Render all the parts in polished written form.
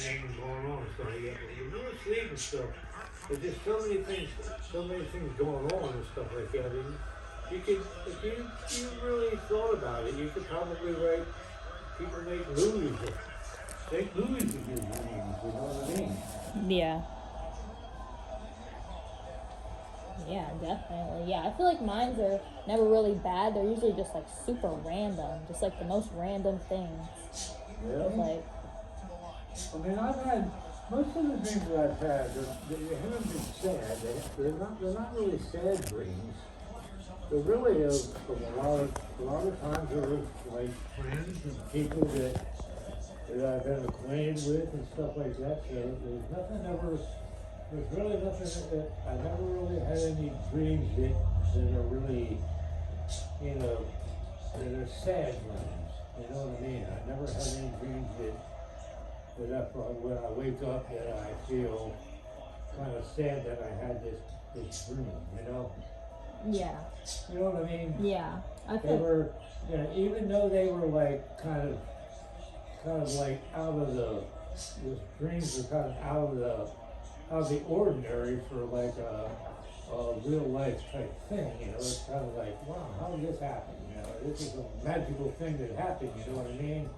everything going on and stuff like that. But when you're asleep and stuff, there's just so many things going on and stuff like that. And you could, if you really thought about it, you could probably write, people make movies of your dreams, you know what I mean? Yeah. Yeah, definitely. Yeah, I feel like mines are never really bad. They're usually just like super random, just like the most random things. Really? Like, I mean, I've had most of the dreams that I've had. They haven't been sad. They're not really sad dreams. They're really a lot of times they're like friends and people that I've been acquainted with and stuff like that. So there's really nothing that I never really had any dreams that are really, you know, that are sad dreams. You know what I mean? I never had any dreams that when I wake up that I feel kind of sad that I had this dream, you know? yeah. You know what I mean? Yeah. I They feel, were, you know, even though they were like kind of like out of the dreams were kind of out of the ordinary for like a real life type thing, you know. It's kind of like, wow, how did this happen? You know, this is a magical thing that happened, you know what I mean?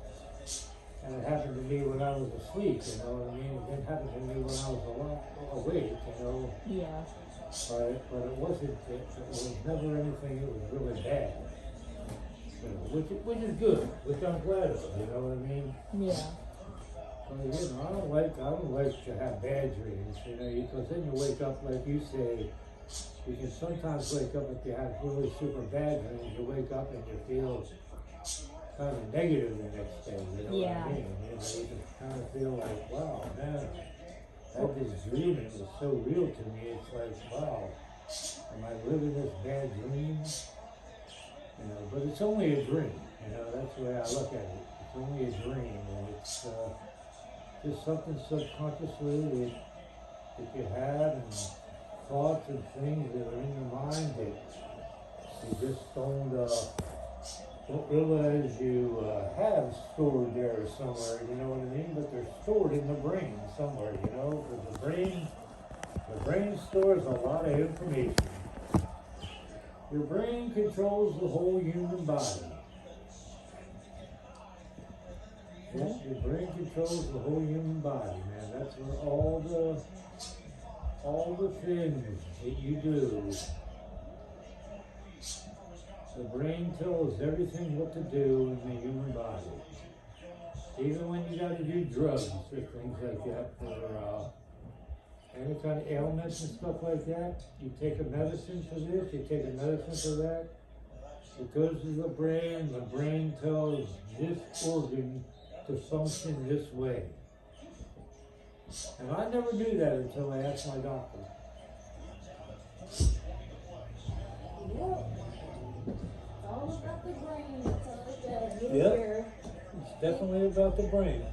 And it happened to me when I was asleep, you know what I mean? It didn't happen to me when I was awake, you know. yeah. But it was never anything that was really bad. You know, which is good, which I'm glad of, you know what I mean? Yeah. Well, you know, I don't like to have bad dreams, you know, because then you wake up, like you say, you can sometimes wake up if you have really super bad dreams, you wake up and you feel kind of negative the next day, you know Yeah. what I mean? You know, you can kind of feel like, wow, man, I had this dream and it was so real to me, it's like, wow, am I living this bad dream? You know, but it's only a dream, you know, that's the way I look at it. It's only a dream, and it's just something subconsciously that you have, and thoughts and things that are in your mind that you just don't realize you have stored there somewhere, you know what I mean? But they're stored in the brain somewhere, you know, because the brain stores a lot of information. Your brain controls the whole human body. Yes, your brain controls the whole human body, man. That's where all the things that you do, the brain tells everything what to do in the human body. Even when you gotta do drugs or things like that for any kind of ailments and stuff like that, you take a medicine for this, you take a medicine for that, it goes to the brain tells this organ to function this way. And I never knew that until I asked my doctor. Yep. All about the brain. That's all I said. Yep. It's definitely about the brain.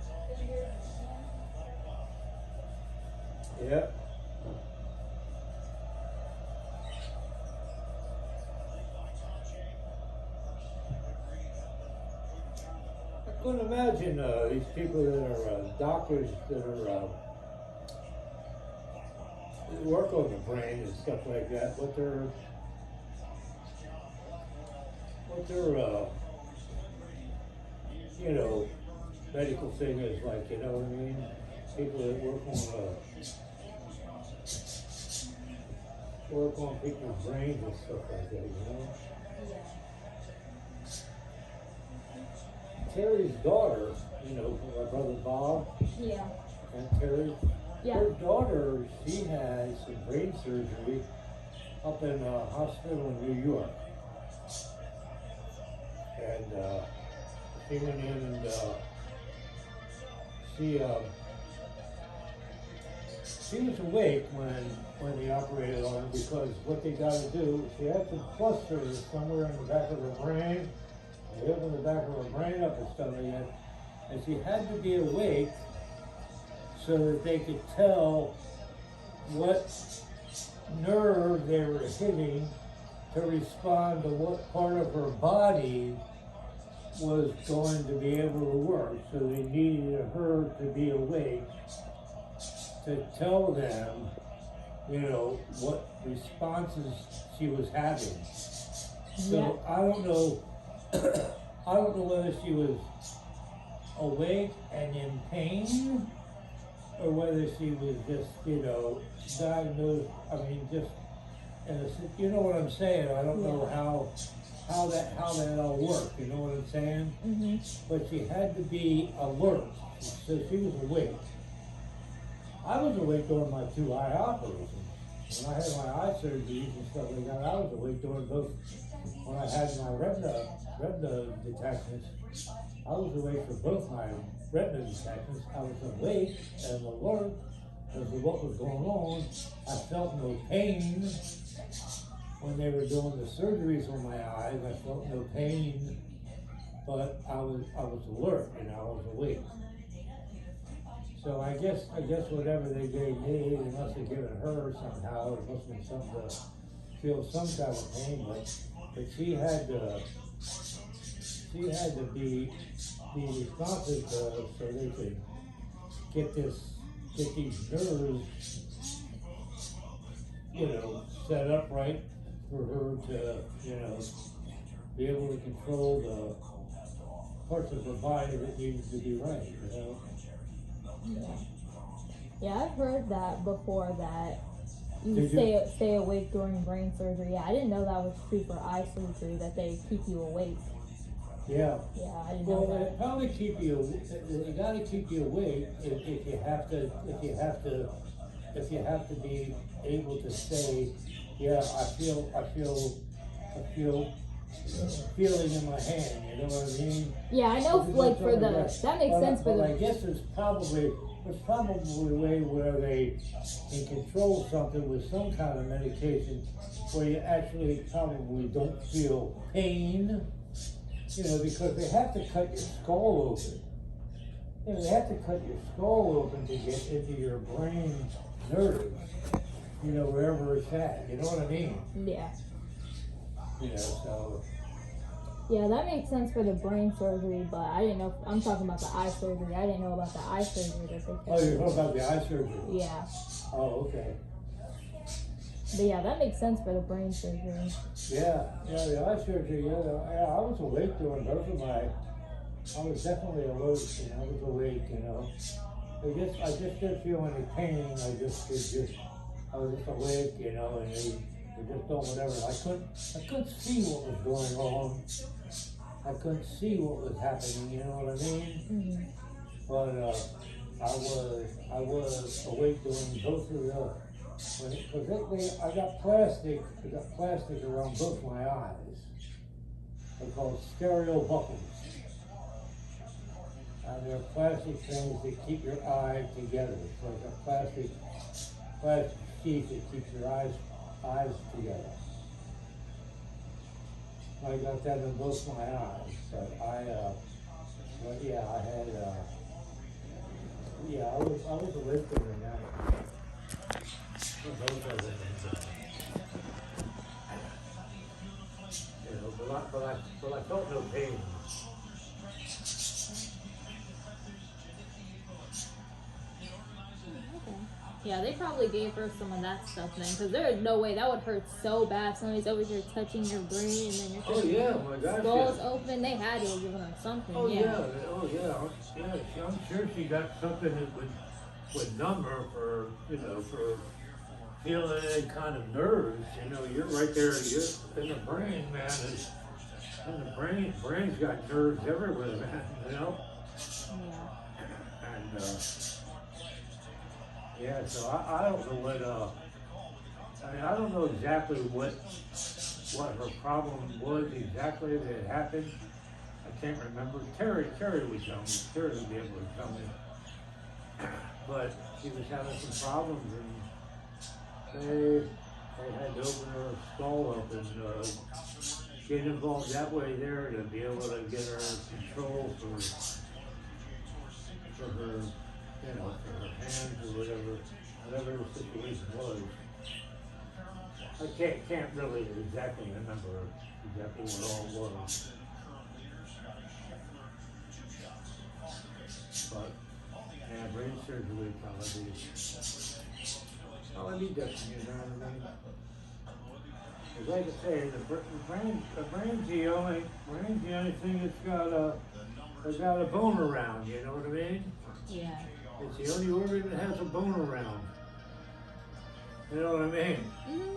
Yep. I couldn't imagine these people that are doctors that are that work on the brain and stuff like that. What their you know, medical thing is like, you know what I mean? People that work on people's brains and stuff like that, you know? Terry's daughter, you know, my brother Bob Yeah. and Terry, Yeah. her daughter, she had some brain surgery up in a hospital in New York. And she went in and she was awake when they operated on her, because what they got to do, she had some clusters somewhere in the back of her brain. They opened the back of her brain up and stuff like that. And she had to be awake so that they could tell what nerve they were hitting to respond to what part of her body was going to be able to work, so they needed her to be awake to tell them, you know, what responses she was having. So I don't know, I don't know whether she was awake and in pain, or whether she was just, you know, diagnosed, I mean, just, you know what I'm saying? I don't know how that all worked, you know what I'm saying? Mm-hmm. But she had to be alert, so she was awake. I was awake during my 2 eye operations. When I had my eye surgeries and stuff like that, I was awake during both. When I had my retina detachments, I was awake for both my retina detachments. I was awake and alert as to what was going on. I felt no pain when they were doing the surgeries on my eyes. I felt no pain, but I was alert and I was awake. So I guess whatever they gave me, they must have given her somehow. It must have been something to feel some kind of pain, but she had to be responsive to, so they could get these nerves, you know, set up right for her to, you know, be able to control the parts of her body that needed to be right, you know. Yeah, I've heard that before, that you Did stay awake during brain surgery. Yeah, I didn't know that was true for eye surgery, that they keep you awake. Yeah. Yeah, I didn't Well, know they that. probably keep you. They got to keep you awake if you have to be able to say, yeah, I feel feeling in my hand. You know what I mean? Yeah, I know. Like for the that makes sense for the. I guess there's probably a way where they can control something with some kind of medication where you actually probably don't feel pain. You know, because they have to cut your skull open. You know, they have to cut your skull open to get into your brain nerves. You know, wherever it's at. You know what I mean? Yeah. You know, so. Yeah, that makes sense for the brain surgery, but I didn't know. I'm talking about the eye surgery. I didn't know about the eye surgery that they kept. Oh, you're talking about the eye surgery? Yeah. Oh, okay. But yeah, that makes sense for the brain surgery. Yeah, the eye surgery, I was awake during both of I was definitely alert, and I was awake, you know. I just didn't feel any pain, I was just awake, you know, and they were just doing whatever. I couldn't see what was going on. I couldn't see what was happening, you know what I mean? Mm-hmm. But, I was awake during both of the, because I got plastic around both my eyes. They're called stereo buckles. And they're plastic things that keep your eye together. It's like a plastic sheath that keeps your eyes together. I got that in both my eyes. But I was awake during that. You know, but I felt no pain. Yeah, they probably gave her some of that stuff then, because there is no way that would hurt so bad. Somebody's over here touching your brain, and then My gosh, skull's open. They had to have given her something. I'm sure she got something that would numb her for feeling any kind of nerves. You know, you're right there. You're in the brain, man. And the brain's got nerves everywhere, man. You know. Yeah. And so I don't know what. I don't know exactly what her problem was exactly that happened. I can't remember. Terry would tell me. Terry would be able to tell me. But she was having some problems, and they had to open her skull up and get involved that way there to be able to get her control for her, for her hands or whatever the situation was. I can't really exactly remember exactly what it all was. but yeah, brain surgery probably different, you know what I mean? 'Cause like I say, the brain's the only thing that's got a bone around, you know what I mean? Yeah. It's the only organ that has a bone around. You know what I mean? Mm-hmm.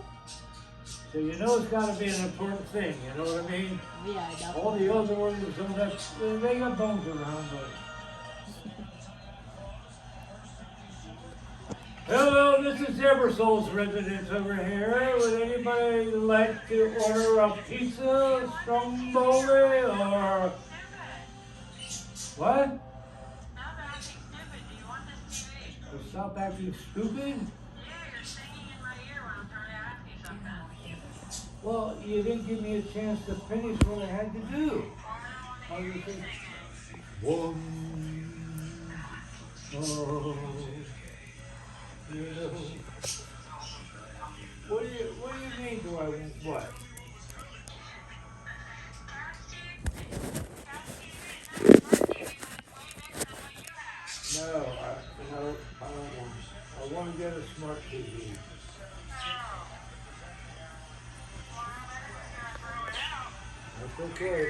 So you know it's got to be an important thing, you know what I mean? Yeah, definitely. All the other organs don't have, they got bones around, but... Hello, this is Eversoul's residence over here. Would anybody like to order a pizza, stromboli, or... What? Stop acting stupid? Well, you didn't give me a chance to finish what I had to do. How do you think? One, oh, you know. What do you mean? Do I what? No, I don't want. I want to get a smart TV. That's okay.